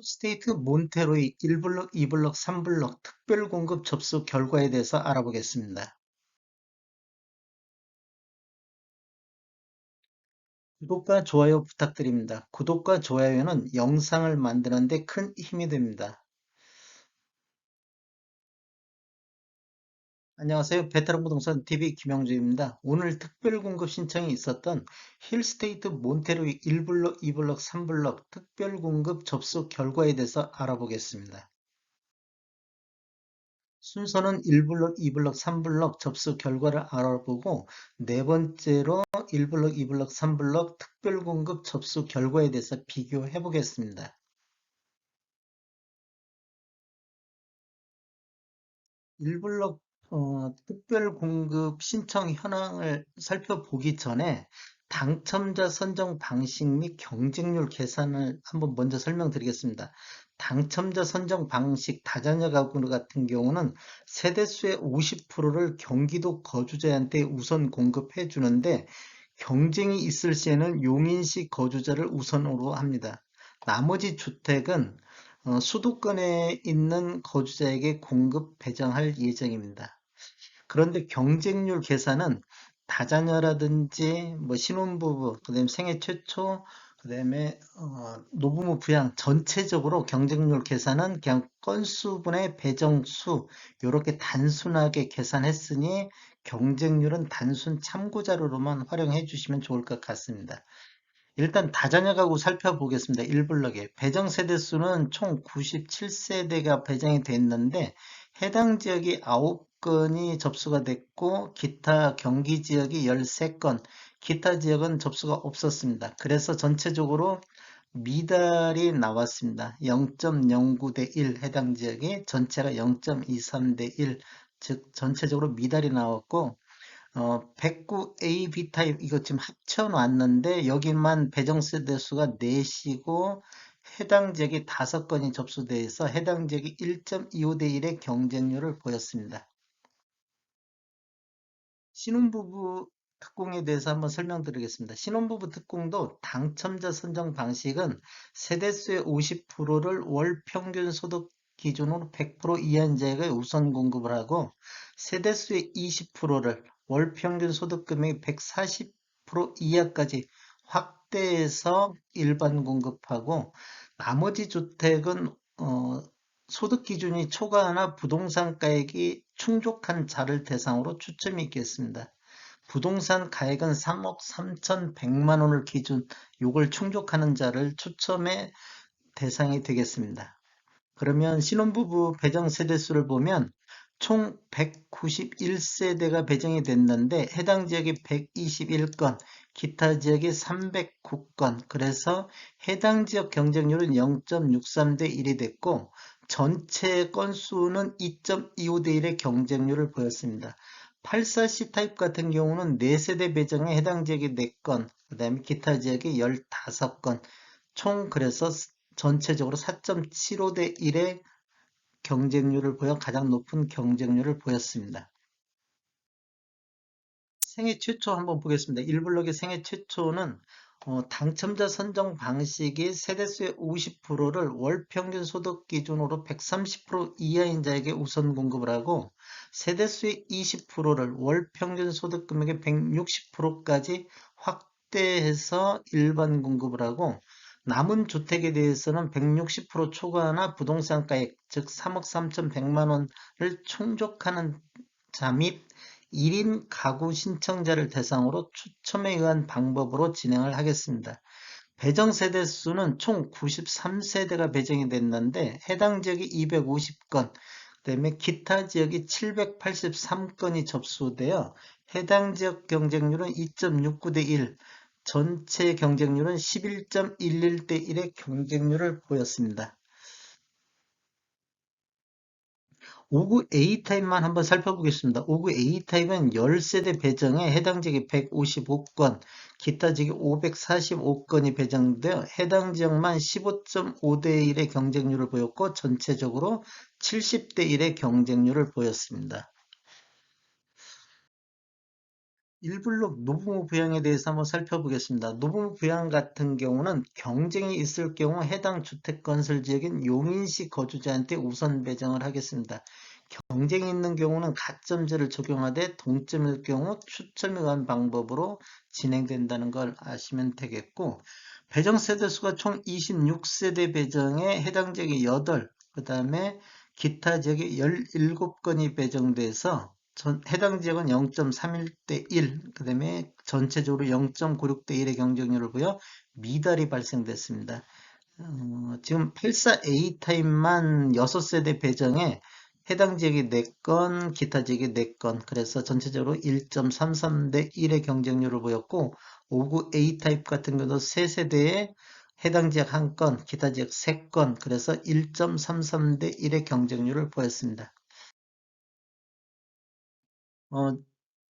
스테이트 몬테로이 1블럭, 2블럭, 3블럭 특별 공급 접수 결과에 대해서 알아보겠습니다. 구독과 좋아요 부탁드립니다. 구독과 좋아요는 영상을 만드는 데 큰 힘이 됩니다. 안녕하세요. 베테랑 부동산 TV 김영주입니다. 오늘 특별 공급 신청이 있었던 힐스테이트 몬테로이 1블럭, 2블럭, 3블럭 특별 공급 접수 결과에 대해서 알아보겠습니다. 순서는 1블럭, 2블럭, 3블럭 접수 결과를 알아보고 네 번째로 1블럭, 2블럭, 3블럭 특별 공급 접수 결과에 대해서 비교해 보겠습니다. 1블럭 특별 공급 신청 현황을 살펴보기 전에 당첨자 선정 방식 및 경쟁률 계산을 한번 먼저 설명드리겠습니다. 당첨자 선정 방식 다자녀 가구 같은 경우는 세대수의 50%를 경기도 거주자한테 우선 공급해 주는데 경쟁이 있을 시에는 용인시 거주자를 우선으로 합니다. 나머지 주택은 수도권에 있는 거주자에게 공급 배정할 예정입니다. 그런데 경쟁률 계산은 다자녀라든지 뭐 신혼부부, 그다음에 생애 최초, 그다음에 노부모 부양 전체적으로 경쟁률 계산은 그냥 건수분의 배정수 이렇게 단순하게 계산했으니 경쟁률은 단순 참고 자료로만 활용해 주시면 좋을 것 같습니다. 일단 다자녀 가구 살펴보겠습니다. 1블럭에 배정 세대 수는 총 97세대가 배정이 됐는데 해당 지역이 9건이 접수가 됐고 기타 경기 지역이 13건, 기타 지역은 접수가 없었습니다. 그래서 전체적으로 미달이 나왔습니다. 0.09 대 1 해당 지역이 전체가 0.23 대 1, 즉 전체적으로 미달이 나왔고 109A, B 타입 이거 지금 합쳐 놨는데 여기만 배정세대 수가 4시고 해당 지역이 5건이 접수돼 있어 해당 지역이 1.25 대 1의 경쟁률을 보였습니다. 신혼부부 특공에 대해서 한번 설명드리겠습니다. 신혼부부 특공도 당첨자 선정 방식은 세대수의 50%를 월 평균 소득 기준으로 100% 이하자에게 우선 공급을 하고 세대수의 20%를 월 평균 소득 금액이 140% 이하까지 확대해서 일반 공급하고 나머지 주택은 소득 기준이 초과하나 부동산 가액이 충족한 자를 대상으로 추첨이 있겠습니다. 부동산 가액은 3억 3,100만 원을 기준, 요걸 충족하는 자를 추첨의 대상이 되겠습니다. 그러면 신혼부부 배정 세대수를 보면 총 191세대가 배정이 됐는데 해당 지역이 121건, 기타 지역이 309건, 그래서 해당 지역 경쟁률은 0.63 대 1이 됐고 전체 건수는 2.25 대 1의 경쟁률을 보였습니다. 84C 타입 같은 경우는 4세대 배정에 해당 지역이 4건, 그 다음에 기타 지역이 15건, 총 그래서 전체적으로 4.75 대 1의 경쟁률을 보여 가장 높은 경쟁률을 보였습니다. 생애 최초 한번 보겠습니다. 1블럭의 생애 최초는 당첨자 선정 방식이 세대수의 50%를 월 평균 소득 기준으로 130% 이하인 자에게 우선 공급을 하고 세대수의 20%를 월 평균 소득 금액의 160%까지 확대해서 일반 공급을 하고 남은 주택에 대해서는 160% 초과하나 부동산 가액 즉 3억 3,100만 원을 충족하는 자 및 1인 가구 신청자를 대상으로 추첨에 의한 방법으로 진행을 하겠습니다. 배정 세대 수는 총 93세대가 배정이 됐는데 해당 지역이 250건, 그다음에 기타 지역이 783건이 접수되어 해당 지역 경쟁률은 2.69 대 1, 전체 경쟁률은 11.11 대 1의 경쟁률을 보였습니다. 59 A타입만 한번 살펴보겠습니다. 59 A타입은 10세대 배정에 해당 지역이 155건, 기타 지역이 545건이 배정되어 해당 지역만 15.5 대 1의 경쟁률을 보였고 전체적으로 70 대 1의 경쟁률을 보였습니다. 1블록 노부모 부양에 대해서 한번 살펴보겠습니다. 노부모 부양 같은 경우는 경쟁이 있을 경우 해당 주택건설 지역인 용인시 거주자한테 우선 배정을 하겠습니다. 경쟁이 있는 경우는 가점제를 적용하되 동점일 경우 추첨에 의한 방법으로 진행된다는 걸 아시면 되겠고, 배정 세대 수가 총 26세대 배정에 해당 지역이 8, 그 다음에 기타 지역이 17건이 배정돼서 해당 지역은 0.31대 1, 그 다음에 전체적으로 0.96대 1의 경쟁률을 보여 미달이 발생됐습니다. 지금 84A 타입만 6세대 배정에 해당 지역이 4건, 기타 지역이 4건, 그래서 전체적으로 1.33대 1의 경쟁률을 보였고, 59A 타입 같은 경우도 3세대에 해당 지역 1건, 기타 지역 3건, 그래서 1.33대 1의 경쟁률을 보였습니다. 어,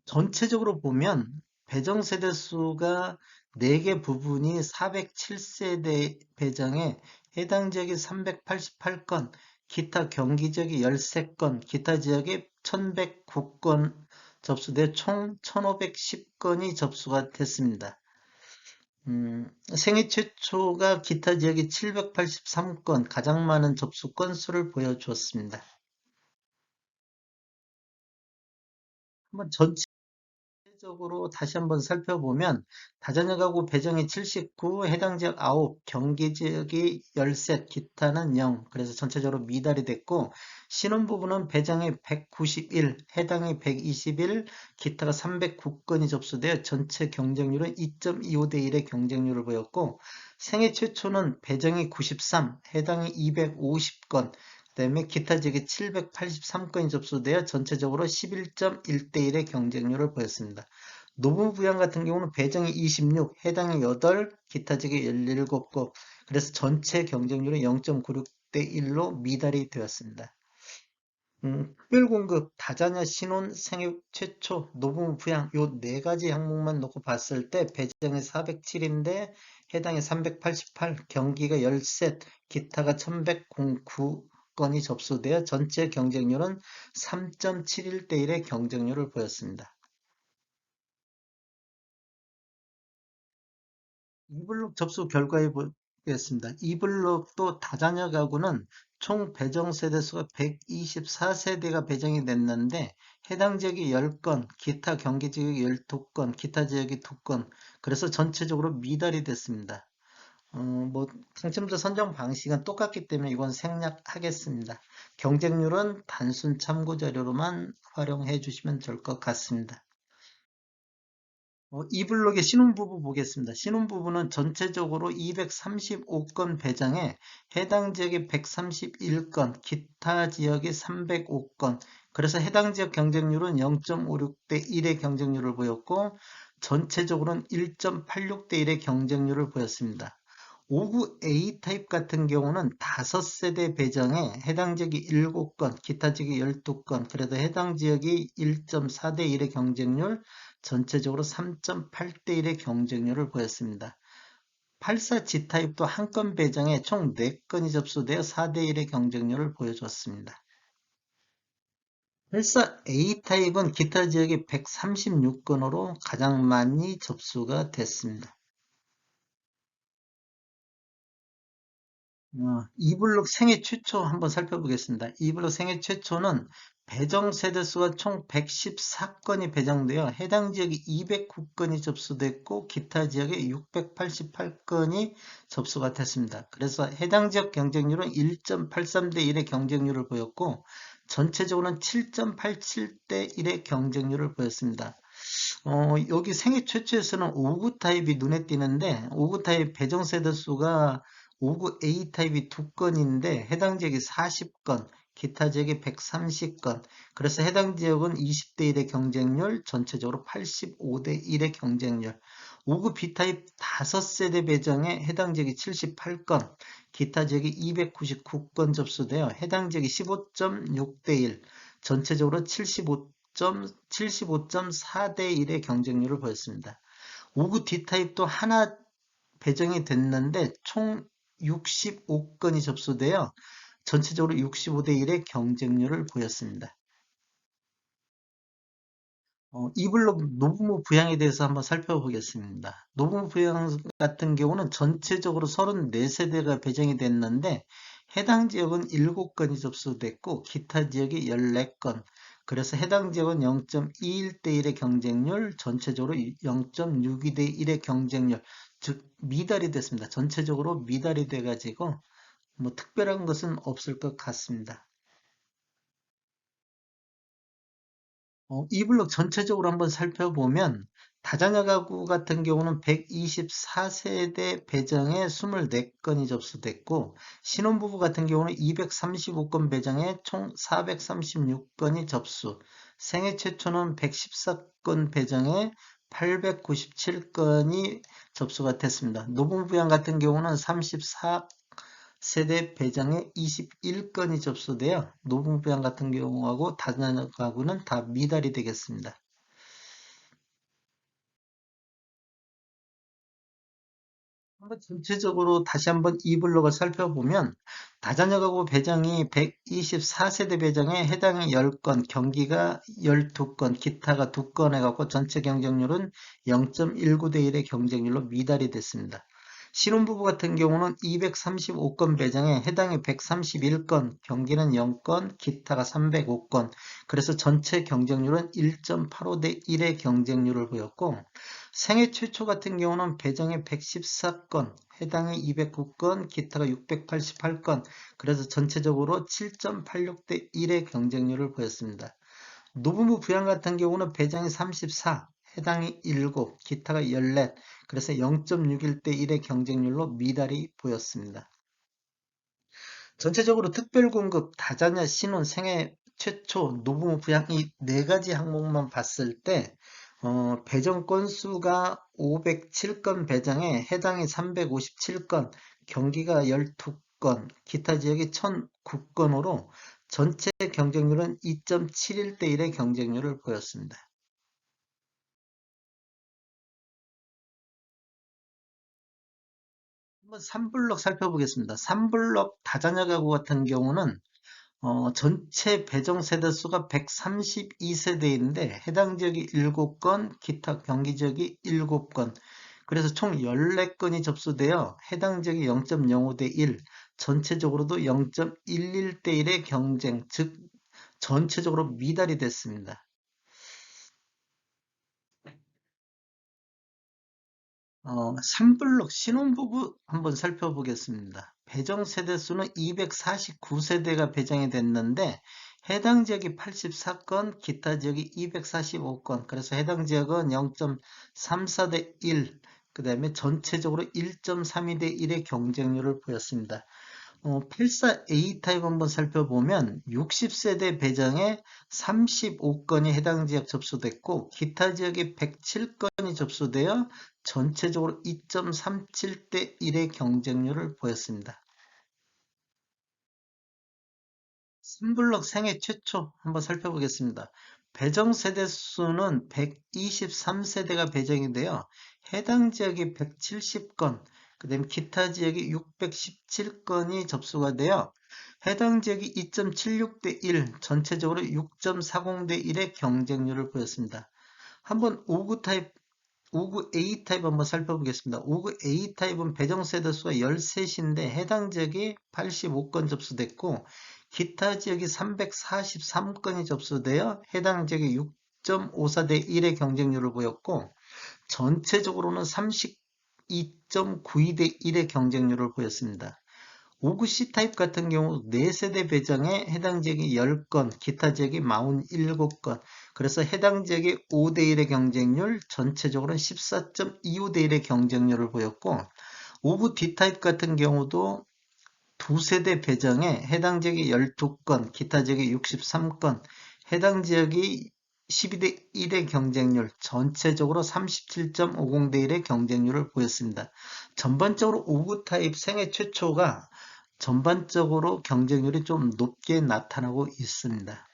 전체적으로 보면 배정 세대 수가 4개 부분이 407세대 배정에 해당 지역이 388건, 기타 경기 지역이 13건, 기타 지역이 1109건 접수돼 총 1510건이 접수가 됐습니다. 생애 최초가 기타 지역이 783건, 가장 많은 접수 건수를 보여주었습니다. 한번 전체적으로 다시 한번 살펴보면 다자녀 가구 배정이 79, 해당 지역 9, 경기 지역이 13, 기타는 0. 그래서 전체적으로 미달이 됐고, 신혼 부부는 배정이 191, 해당이 121, 기타가 309건이 접수되어 전체 경쟁률은 2.25대 1의 경쟁률을 보였고, 생애 최초는 배정이 93, 해당이 250건, 그다음에 기타 지역이 783건이 접수되어 전체적으로 11.1대 1의 경쟁률을 보였습니다. 노무부양 같은 경우는 배정이 26, 해당이 8, 기타 지역이 17건, 그래서 전체 경쟁률은 0.96대 1로 미달이 되었습니다. 특별공급, 다자녀 신혼 생애 최초, 노부부 부양 요 네 가지 항목만 놓고 봤을 때 배정이 407인데 해당이 388, 경기가 13, 기타가 1109건이 접수되어 전체 경쟁률은 3.71대 1의 경쟁률을 보였습니다. 이블록 접수 결과에 보겠습니다. 이블록도 다자녀 가구는 총 배정 세대 수가 124세대가 배정이 됐는데 해당 지역이 10건, 기타 경기 지역이 12건, 기타 지역이 2건, 그래서 전체적으로 미달이 됐습니다. 뭐 당첨자 선정 방식은 똑같기 때문에 이건 생략하겠습니다. 경쟁률은 단순 참고 자료로만 활용해 주시면 될 것 같습니다. 이 블록의 신혼부부 보겠습니다. 신혼부부는 전체적으로 235건 배정에 해당 지역이 131건, 기타 지역이 305건, 그래서 해당 지역 경쟁률은 0.56대 1의 경쟁률을 보였고, 전체적으로는 1.86대 1의 경쟁률을 보였습니다. 59A 타입 같은 경우는 5세대 배정에 해당 지역이 7건, 기타 지역이 12건, 그래도 해당 지역이 1.4대 1의 경쟁률, 전체적으로 3.8대 1의 경쟁률을 보였습니다. 84G 타입도 한 건 배정에 총 4건이 접수되어 4대 1의 경쟁률을 보여주었습니다. 84A 타입은 기타 지역이 136건으로 가장 많이 접수가 됐습니다. 이블록 생애 최초 한번 살펴보겠습니다. 이블록 생애 최초는 배정 세대수가 총 114건이 배정되어 해당 지역이 209건이 접수됐고 기타 지역에 688건이 접수가 됐습니다. 그래서 해당 지역 경쟁률은 1.83대 1의 경쟁률을 보였고 전체적으로는 7.87대 1의 경쟁률을 보였습니다. 여기 생애 최초에서는 5구 타입이 눈에 띄는데 5구 타입 배정 세대 수가 5구 A 타입이 2건인데 해당 지역이 40건, 기타 지역이 130건. 그래서 해당 지역은 20대 1의 경쟁률, 전체적으로 85대 1의 경쟁률. 5구 B 타입 5세대 배정에 해당 지역이 78건, 기타 지역이 299건 접수되어 해당 지역이 15.6대 1, 전체적으로 75.4대 1의 경쟁률을 보였습니다. 5구 D타입도 하나 배정이 됐는데 총 65건이 접수되어 전체적으로 65대 1의 경쟁률을 보였습니다. 이 블록 노부모 부양에 대해서 한번 살펴보겠습니다. 노부모 부양 같은 경우는 전체적으로 34세대가 배정이 됐는데 해당 지역은 7건이 접수됐고 기타 지역이 14건. 그래서 해당 지역은 0.21대 1의 경쟁률, 전체적으로 0.62대 1의 경쟁률, 즉 미달이 됐습니다. 전체적으로 미달이 돼가지고 뭐 특별한 것은 없을 것 같습니다. 이 블록 전체적으로 한번 살펴보면 다자녀 가구 같은 경우는 124세대 배정에 24건이 접수됐고 신혼부부 같은 경우는 235건 배정에 총 436건이 접수, 생애 최초는 114건 배정에 897건이 접수가 됐습니다. 노부부양 같은 경우는 34세대 배정에 21건이 접수되어 노부부양 같은 경우하고 다자녀 가구는 다 미달이 되겠습니다. 한번 전체적으로 다시 한번 이 블록을 살펴보면 다자녀 가구 배정이 124세대 배정에 해당이 10건, 경기가 12건, 기타가 2건 해갖고 전체 경쟁률은 0.19대 1의 경쟁률로 미달이 됐습니다. 신혼부부 같은 경우는 235건 배정에 해당이 131건, 경기는 0건, 기타가 305건, 그래서 전체 경쟁률은 1.85대 1의 경쟁률을 보였고 생애 최초 같은 경우는 배정에 114건, 해당이 209건, 기타가 688건, 그래서 전체적으로 7.86대 1의 경쟁률을 보였습니다. 노부부 부양 같은 경우는 배정이 34, 해당이 7, 기타가 14, 그래서 0.61대 1의 경쟁률로 미달이 보였습니다. 전체적으로 특별공급, 다자녀, 신혼, 생애 최초, 노부모 부양 이 네 가지 항목만 봤을 때 배정 건수가 507건 배정에 해당이 357건, 경기가 12건, 기타 지역이 1009건으로 전체 경쟁률은 2.71대 1의 경쟁률을 보였습니다. 한번 3블록 살펴보겠습니다. 3블록 다자녀 가구 같은 경우는 전체 배정 세대 수가 132세대인데 해당 지역이 7건, 기타 경기 지역이 7건, 그래서 총 14건이 접수되어 해당 지역이 0.05대 1, 전체적으로도 0.11대 1의 경쟁, 즉 전체적으로 미달이 됐습니다. 3블록 신혼부부 한번 살펴보겠습니다. 배정 세대 수는 249세대가 배정이 됐는데 해당 지역이 84건, 기타 지역이 245건, 그래서 해당 지역은 0.34대 1, 그 다음에 전체적으로 1.32대 1의 경쟁률을 보였습니다. 84A 타입 한번 살펴보면 60세대 배정에 35건이 해당 지역 접수됐고 기타 지역에 107건이 접수되어 전체적으로 2.37대 1의 경쟁률을 보였습니다. 3블록 생애 최초 한번 살펴보겠습니다. 배정 세대 수는 123세대가 배정이 되어 해당 지역이 170건, 그 다음에 기타 지역이 617건이 접수가 되어 해당 지역이 2.76대 1, 전체적으로 6.40대 1의 경쟁률을 보였습니다. 한번 5구 타입 5구 A 타입 한번 살펴보겠습니다. 5구 A 타입은 배정 세대 수가 13인데 해당 지역이 85건 접수됐고 기타 지역이 343건이 접수되어 해당 지역이 6.54대 1의 경쟁률을 보였고 전체적으로는 32.92대 1의 경쟁률을 보였습니다. 5구 C타입 같은 경우 4세대 배정에 해당 지역이 10건, 기타 지역이 47건, 그래서 해당 지역이 5대 1의 경쟁률, 전체적으로는 14.25대 1의 경쟁률을 보였고, 5구 D타입 같은 경우도 2세대 배정에 해당 지역이 12건, 기타 지역이 63건, 해당 지역이 12대 1의 경쟁률, 전체적으로 37.50대 1의 경쟁률을 보였습니다. 전반적으로 5구 타입 생애 최초가 전반적으로 경쟁률이 좀 높게 나타나고 있습니다.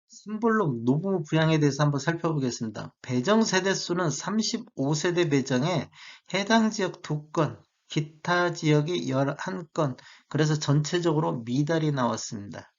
심볼록 노부 부양에 대해서 한번 살펴보겠습니다. 배정 세대 수는 35세대 배정에 해당 지역 2건, 기타 지역이 11건, 그래서 전체적으로 미달이 나왔습니다.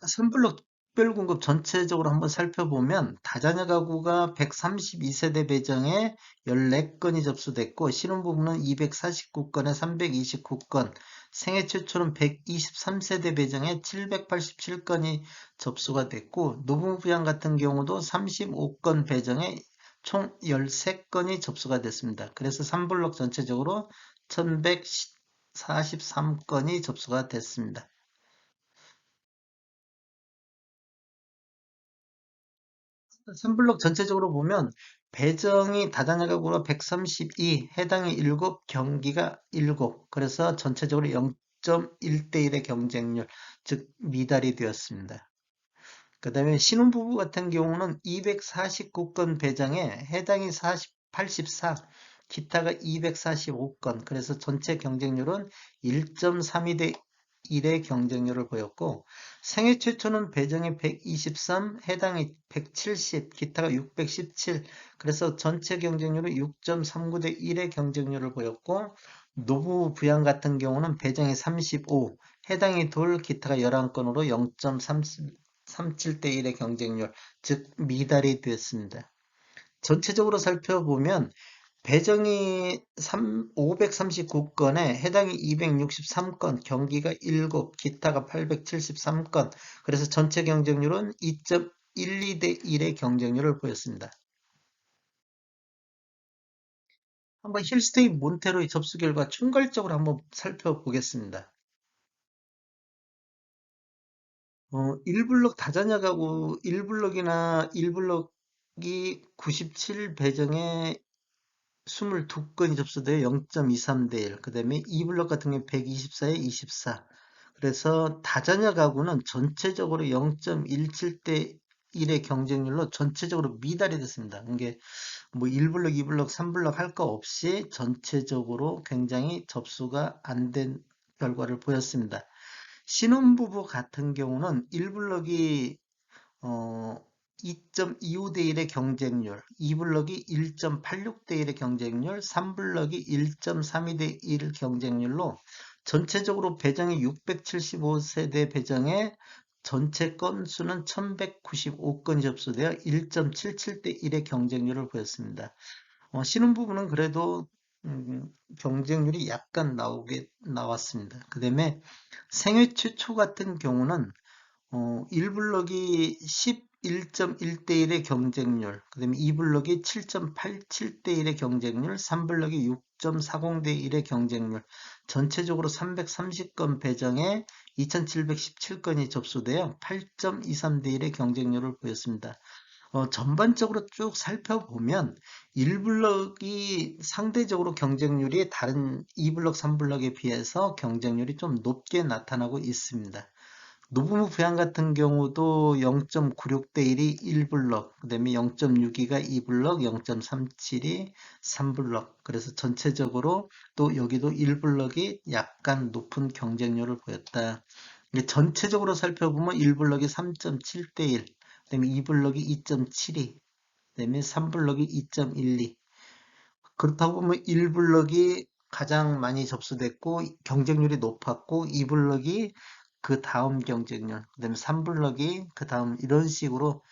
선블록 특별공급 전체적으로 한번 살펴보면 다자녀 가구가 132세대 배정에 14건이 접수됐고 신혼부부는 249건에 329건, 생애 최초는 123세대 배정에 787건이 접수가 됐고 노부부양 같은 경우도 35건 배정에 총 13건이 접수가 됐습니다. 그래서 3블록 전체적으로 1143건이 접수가 됐습니다. 선블록 전체적으로 보면 배정이 다단계 가구가 132, 해당이 7, 경기가 7. 그래서 전체적으로 0.1대 1의 경쟁률, 즉 미달이 되었습니다. 그 다음에 신혼부부 같은 경우는 249건 배정에 해당이 84, 기타가 245건, 그래서 전체 경쟁률은 1.32대 1의 경쟁률을 보였고, 생애 최초는 배정이 123, 해당이 170, 기타가 617, 그래서 전체 경쟁률은 6.39대 1의 경쟁률을 보였고, 노부 부양 같은 경우는 배정이 35, 해당이 돌, 기타가 11건으로 0.37대 1의 경쟁률, 즉 미달이 되었습니다. 전체적으로 살펴보면 배정이 539건에 해당이 263건, 경기가 7, 기타가 873건, 그래서 전체 경쟁률은 2.12대 1의 경쟁률을 보였습니다. 한번 힐스테이 몬테로의 접수 결과 총괄적으로 한번 살펴보겠습니다. 1블럭 다자녀 가구 1블럭이나 1블럭이 97 배정에 22건이 접수돼요. 0.23대 1. 그 다음에 2블럭 같은 경우에 124에 24. 그래서 다자녀 가구는 전체적으로 0.17대 1의 경쟁률로 전체적으로 미달이 됐습니다. 이게 뭐 1블럭, 2블럭, 3블럭 할 거 없이 전체적으로 굉장히 접수가 안 된 결과를 보였습니다. 신혼부부 같은 경우는 1블럭이 2.25대 1의 경쟁률, 2블럭이 1.86대 1의 경쟁률, 3블럭이 1.32대 1 경쟁률로 전체적으로 배정이 675세대 배정에 전체 건수는 1195건이 접수되어 1.77대 1의 경쟁률을 보였습니다. 신혼부부는 그래도 경쟁률이 약간 나왔습니다. 그 다음에 생애 최초 같은 경우는 1블럭이 11.1대 1의 경쟁률, 그 다음에 2블럭이 7.87대 1의 경쟁률, 3블럭이 6.40대 1의 경쟁률, 전체적으로 330건 배정에 2717건이 접수되어 8.23대 1의 경쟁률을 보였습니다. 전반적으로 쭉 살펴보면 1블럭이 상대적으로 경쟁률이 다른 2블럭, 3블럭에 비해서 경쟁률이 좀 높게 나타나고 있습니다. 노부부 부양 같은 경우도 0.96대 1이 1블럭, 그 다음에 0.62가 2블럭, 0.37이 3블럭. 그래서 전체적으로 또 여기도 1블럭이 약간 높은 경쟁률을 보였다. 전체적으로 살펴보면 1블럭이 3.7대 1, 그 다음에 2블럭이 2.72, 그 다음에 3블럭이 2.12. 그렇다고 보면 1블럭이 가장 많이 접수됐고 경쟁률이 높았고 2블럭이 그 다음 경쟁률, 그다음에 3블럭이 그 다음 이런 식으로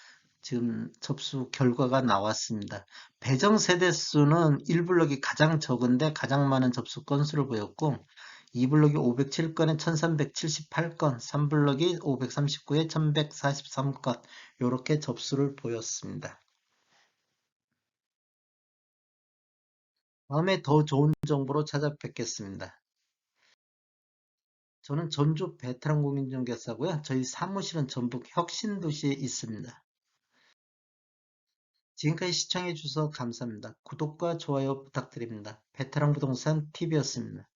지금 접수 결과가 나왔습니다. 배정 세대 수는 1블럭이 가장 적은데 가장 많은 접수 건수를 보였고 2블럭이 507건에 1378건, 3블럭이 539에 1143건 이렇게 접수를 보였습니다. 다음에 더 좋은 정보로 찾아뵙겠습니다. 저는 전주 베테랑 공인중개사고요. 저희 사무실은 전북 혁신도시에 있습니다. 지금까지 시청해 주셔서 감사합니다. 구독과 좋아요 부탁드립니다. 베테랑 부동산 TV였습니다.